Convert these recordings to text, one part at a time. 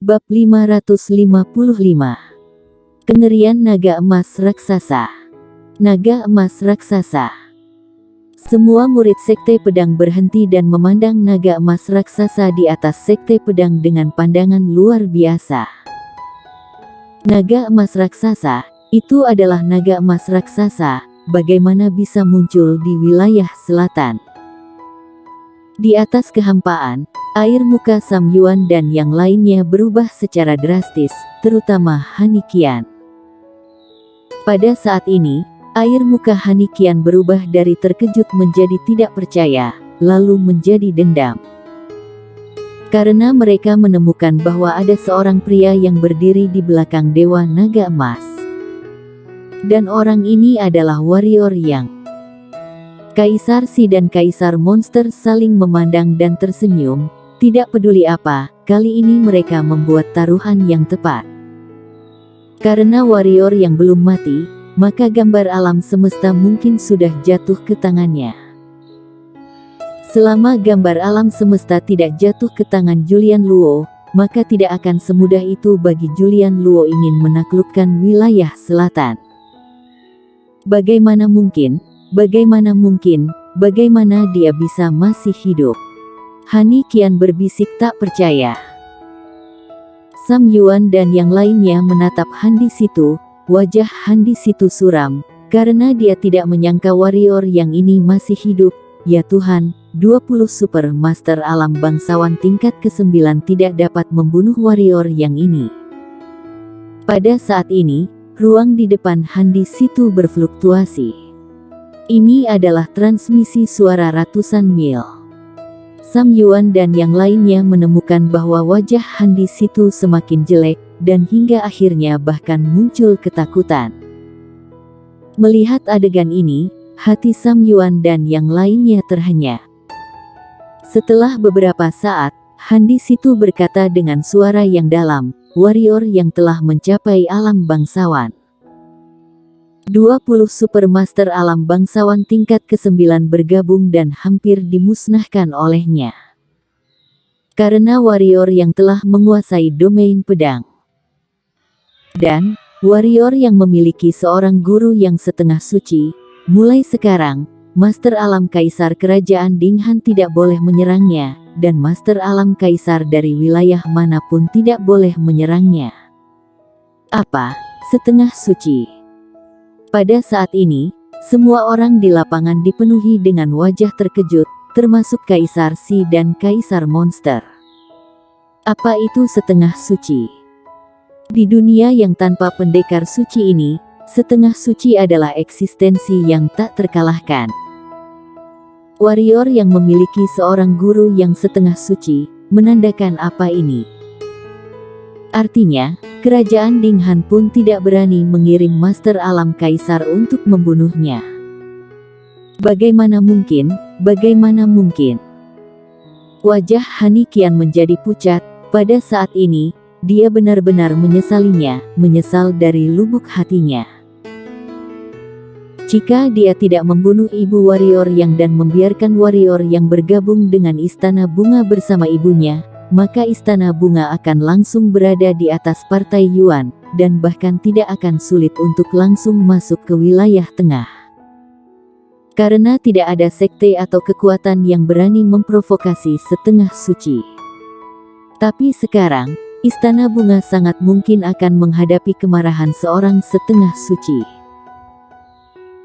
Bab 555. Kengerian naga emas raksasa. Naga emas raksasa. Semua murid Sekte Pedang berhenti dan memandang naga emas raksasa di atas Sekte Pedang dengan pandangan luar biasa. Naga emas raksasa, itu adalah naga emas raksasa, bagaimana bisa muncul di wilayah selatan? Di atas kehampaan, air muka Sam Yuan dan yang lainnya berubah secara drastis, terutama Hanikian. Pada saat ini, air muka Hanikian berubah dari terkejut menjadi tidak percaya, lalu menjadi dendam. Karena mereka menemukan bahwa ada seorang pria yang berdiri di belakang Dewa Naga Emas. Dan orang ini adalah warrior yang Kaisar Si dan Kaisar Monster saling memandang dan tersenyum, tidak peduli apa, kali ini mereka membuat taruhan yang tepat. Karena warrior yang belum mati, maka gambar alam semesta mungkin sudah jatuh ke tangannya. Selama gambar alam semesta tidak jatuh ke tangan Julian Luo, maka tidak akan semudah itu bagi Julian Luo ingin menaklukkan wilayah selatan. Bagaimana mungkin? Bagaimana dia bisa masih hidup? Hanikian berbisik tak percaya. Sam Yuan dan yang lainnya menatap Han di situ, wajah Han di situ suram, karena dia tidak menyangka warrior yang ini masih hidup. Ya Tuhan, 20 Super Master Alam Bangsawan tingkat ke-9 tidak dapat membunuh warrior yang ini. Pada saat ini, ruang di depan Han di situ berfluktuasi. Ini adalah transmisi suara ratusan mil. Sam Yuan dan yang lainnya menemukan bahwa wajah Han di situ semakin jelek, dan hingga akhirnya bahkan muncul ketakutan. Melihat adegan ini, hati Sam Yuan dan yang lainnya terhenyak. Setelah beberapa saat, Han di situ berkata dengan suara yang dalam, warrior yang telah mencapai alam bangsawan. 20 Supermaster Alam Bangsawan tingkat ke-9 bergabung dan hampir dimusnahkan olehnya. Karena warrior yang telah menguasai domain pedang. Dan, warrior yang memiliki seorang guru yang setengah suci, mulai sekarang, Master Alam Kaisar Kerajaan Dinghan tidak boleh menyerangnya, dan Master Alam Kaisar dari wilayah manapun tidak boleh menyerangnya. Apa? Setengah suci? Pada saat ini, semua orang di lapangan dipenuhi dengan wajah terkejut, termasuk Kaisar Si dan Kaisar Monster. Apa itu setengah suci? Di dunia yang tanpa pendekar suci ini, setengah suci adalah eksistensi yang tak terkalahkan. Warrior yang memiliki seorang guru yang setengah suci, menandakan apa ini? Artinya, Kerajaan Dinghan pun tidak berani mengirim Master Alam Kaisar untuk membunuhnya. Bagaimana mungkin? Wajah Hanikian menjadi pucat, pada saat ini, dia benar-benar menyesalinya, menyesal dari lubuk hatinya. Jika dia tidak membunuh ibu warrior yang dan membiarkan warrior yang bergabung dengan Istana Bunga bersama ibunya, maka Istana Bunga akan langsung berada di atas Partai Yuan, dan bahkan tidak akan sulit untuk langsung masuk ke wilayah tengah. Karena tidak ada sekte atau kekuatan yang berani memprovokasi setengah suci. Tapi sekarang, Istana Bunga sangat mungkin akan menghadapi kemarahan seorang setengah suci.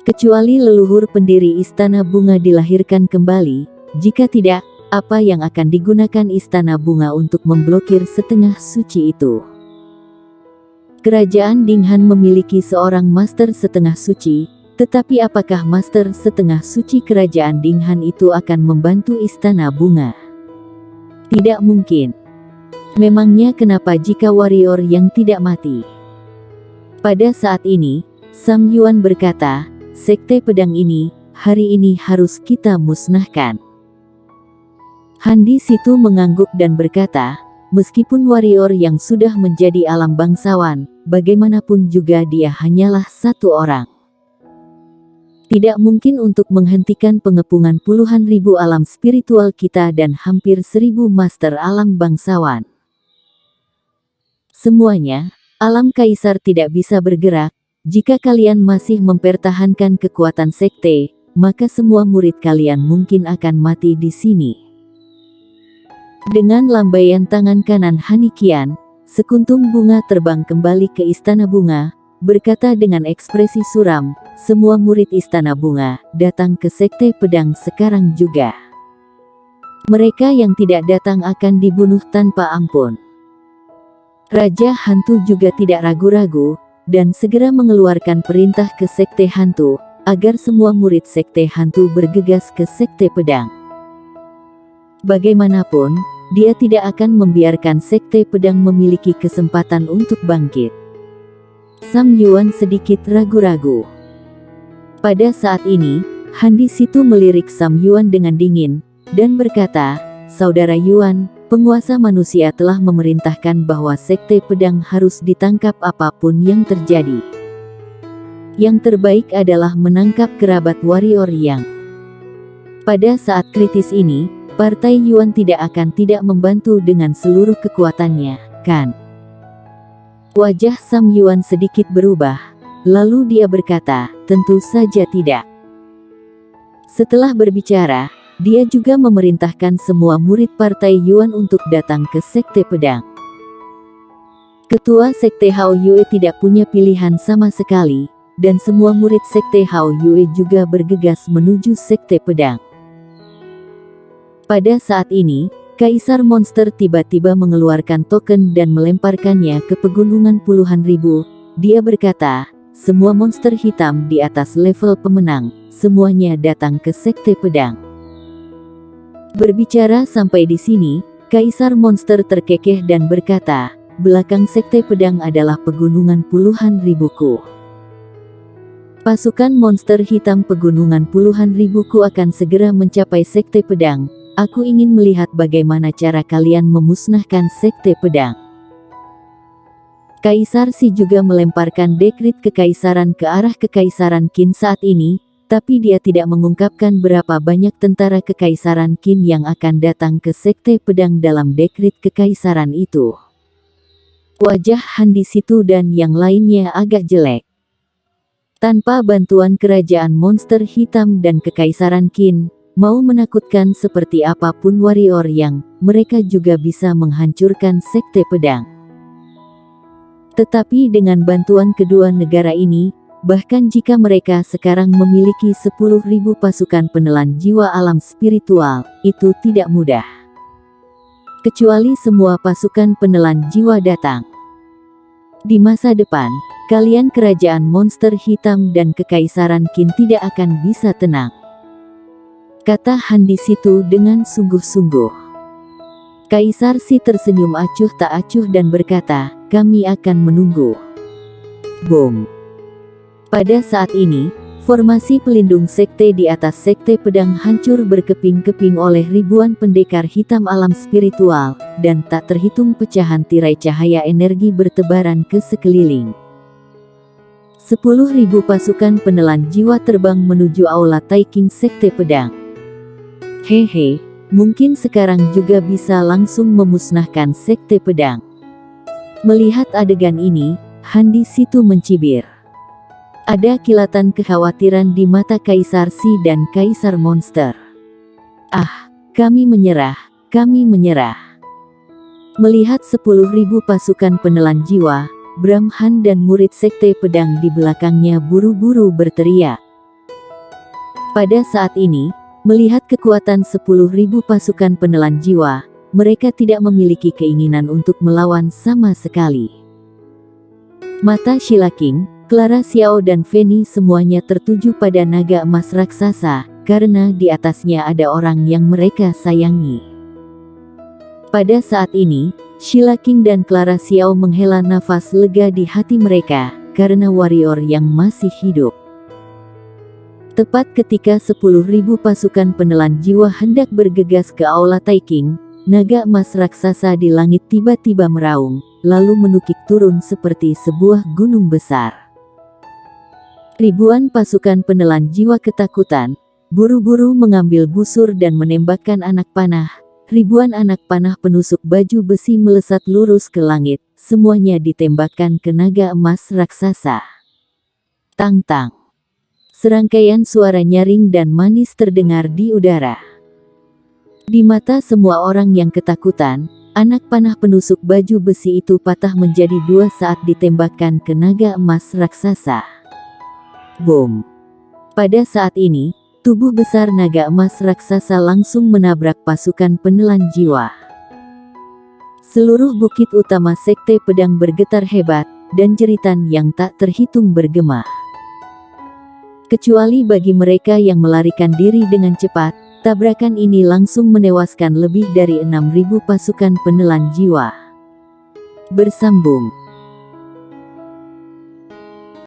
Kecuali leluhur pendiri Istana Bunga dilahirkan kembali, jika tidak, apa yang akan digunakan Istana Bunga untuk memblokir setengah suci itu? Kerajaan Dinghan memiliki seorang master setengah suci, tetapi apakah master setengah suci kerajaan Dinghan itu akan membantu Istana Bunga? Tidak mungkin. Memangnya kenapa jika warrior yang tidak mati? Pada saat ini, Sam Yuan berkata, Sekte Pedang ini, hari ini harus kita musnahkan. Han di situ mengangguk dan berkata, meskipun warrior yang sudah menjadi alam bangsawan, bagaimanapun juga dia hanyalah satu orang. Tidak mungkin untuk menghentikan pengepungan puluhan ribu alam spiritual kita dan hampir 1000 master alam bangsawan. semuanya, alam kaisar tidak bisa bergerak. Jika kalian masih mempertahankan kekuatan sekte, maka semua murid kalian mungkin akan mati di sini." Dengan lambaian tangan kanan Hanikian, sekuntum bunga terbang kembali ke Istana Bunga, berkata dengan ekspresi suram, "Semua murid Istana Bunga, datang ke Sekte Pedang sekarang juga. Mereka yang tidak datang akan dibunuh tanpa ampun." Raja Hantu juga tidak ragu-ragu, dan segera mengeluarkan perintah ke Sekte Hantu, agar semua murid Sekte Hantu bergegas ke Sekte Pedang. Bagaimanapun, dia tidak akan membiarkan Sekte Pedang memiliki kesempatan untuk bangkit. Sam Yuan sedikit ragu-ragu. Pada saat ini, Han di situ melirik Sam Yuan dengan dingin, dan berkata, "Saudara Yuan, penguasa manusia telah memerintahkan bahwa Sekte Pedang harus ditangkap apapun yang terjadi. Yang terbaik adalah menangkap kerabat warrior yang..." Pada saat kritis ini, Partai Yuan tidak akan tidak membantu dengan seluruh kekuatannya, kan? Wajah Sam Yuan sedikit berubah, lalu dia berkata, "Tentu saja tidak." Setelah berbicara, dia juga memerintahkan semua murid Partai Yuan untuk datang ke Sekte Pedang. Ketua Sekte Hao Yue tidak punya pilihan sama sekali, dan semua murid Sekte Hao Yue juga bergegas menuju Sekte Pedang. Pada saat ini, Kaisar Monster tiba-tiba mengeluarkan token dan melemparkannya ke pegunungan puluhan ribu. Dia berkata, "Semua monster hitam di atas level pemenang, semuanya datang ke Sekte Pedang." Berbicara sampai di sini, Kaisar Monster terkekeh dan berkata, "Belakang Sekte Pedang adalah pegunungan puluhan ribuku. Pasukan monster hitam pegunungan puluhan ribuku akan segera mencapai Sekte Pedang. Aku ingin melihat bagaimana cara kalian memusnahkan Sekte Pedang." Kaisar Si juga melemparkan dekrit kekaisaran ke arah Kekaisaran Qin saat ini, tapi dia tidak mengungkapkan berapa banyak tentara Kekaisaran Qin yang akan datang ke Sekte Pedang dalam dekrit kekaisaran itu. Wajah Han di situ dan yang lainnya agak jelek. Tanpa bantuan kerajaan monster hitam dan Kekaisaran Qin, mau menakutkan seperti apapun warrior yang, mereka juga bisa menghancurkan Sekte Pedang. Tetapi dengan bantuan kedua negara ini, bahkan jika mereka sekarang memiliki 10.000 pasukan penelan jiwa alam spiritual, itu tidak mudah. Kecuali semua pasukan penelan jiwa datang. Di masa depan, kalian kerajaan monster hitam dan Kekaisaran Qin tidak akan bisa tenang, kata Han di situ dengan sungguh-sungguh. Kaisar Si tersenyum acuh tak acuh dan berkata, "Kami akan menunggu." Boom. Pada saat ini, formasi pelindung sekte di atas Sekte Pedang hancur berkeping-keping oleh ribuan pendekar hitam alam spiritual, dan tak terhitung pecahan tirai cahaya energi bertebaran ke sekeliling. 10.000 pasukan penelan jiwa terbang menuju Aula Taiking Sekte Pedang. Hehe, mungkin sekarang juga bisa langsung memusnahkan Sekte Pedang. Melihat adegan ini, Han di situ mencibir. Ada kilatan kekhawatiran di mata Kaisar Si dan Kaisar Monster. "Ah, kami menyerah, kami menyerah." Melihat 10.000 pasukan penelan jiwa, Brahman dan murid Sekte Pedang di belakangnya buru-buru berteriak. Pada saat ini, melihat kekuatan 10.000 pasukan penelan jiwa, mereka tidak memiliki keinginan untuk melawan sama sekali. Mata Sheila King, Clara Xiao dan Fanny semuanya tertuju pada naga emas raksasa, karena di atasnya ada orang yang mereka sayangi. Pada saat ini, Sheila King dan Clara Xiao menghela nafas lega di hati mereka, karena warrior yang masih hidup. Tepat ketika 10.000 pasukan penelan jiwa hendak bergegas ke Aula Taiking, naga emas raksasa di langit tiba-tiba meraung, lalu menukik turun seperti sebuah gunung besar. Ribuan pasukan penelan jiwa ketakutan, buru-buru mengambil busur dan menembakkan anak panah. Ribuan anak panah penusuk baju besi melesat lurus ke langit, semuanya ditembakkan ke naga emas raksasa. Tang-tang. Serangkaian suara nyaring dan manis terdengar di udara. Di mata semua orang yang ketakutan, anak panah penusuk baju besi itu patah menjadi dua saat ditembakkan ke naga emas raksasa. Boom. Pada saat ini, tubuh besar naga emas raksasa langsung menabrak pasukan penelan jiwa. Seluruh bukit utama Sekte Pedang bergetar hebat, dan jeritan yang tak terhitung bergema. Kecuali bagi mereka yang melarikan diri dengan cepat, tabrakan ini langsung menewaskan lebih dari 6.000 pasukan penelan jiwa. Bersambung.